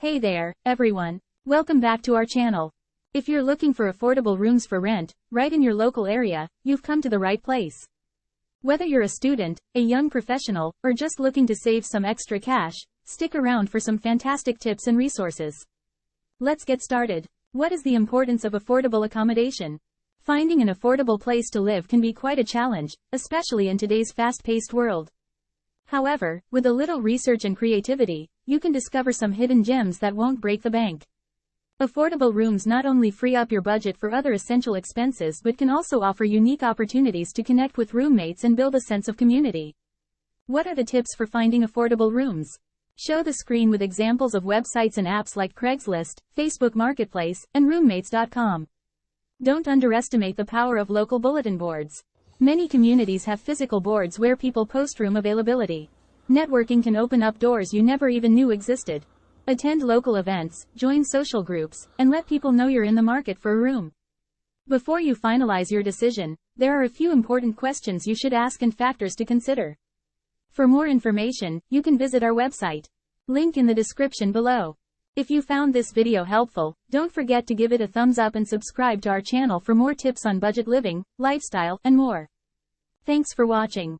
Hey there, everyone. Welcome back to our channel. If you're looking for affordable rooms for rent, right in your local area, you've come to the right place. Whether you're a student, a young professional, or just looking to save some extra cash, stick around for some fantastic tips and resources. Let's get started. What is the importance of affordable accommodation? Finding an affordable place to live can be quite a challenge, especially in today's fast-paced world. However, with a little research and creativity, you can discover some hidden gems that won't break the bank. Affordable rooms not only free up your budget for other essential expenses but can also offer unique opportunities to connect with roommates and build a sense of community. What are the tips for finding affordable rooms? Show the screen with examples of websites and apps like Craigslist, Facebook Marketplace, and roommates.com. Don't underestimate the power of local bulletin boards. Many communities have physical boards where people post room availability. Networking can open up doors you never even knew existed. Attend local events, join social groups, and let people know you're in the market for a room. Before you finalize your decision, there are a few important questions you should ask and factors to consider. For more information, you can visit our website. Link in the description below. If you found this video helpful, don't forget to give it a thumbs up and subscribe to our channel for more tips on budget living, lifestyle, and more. Thanks for watching.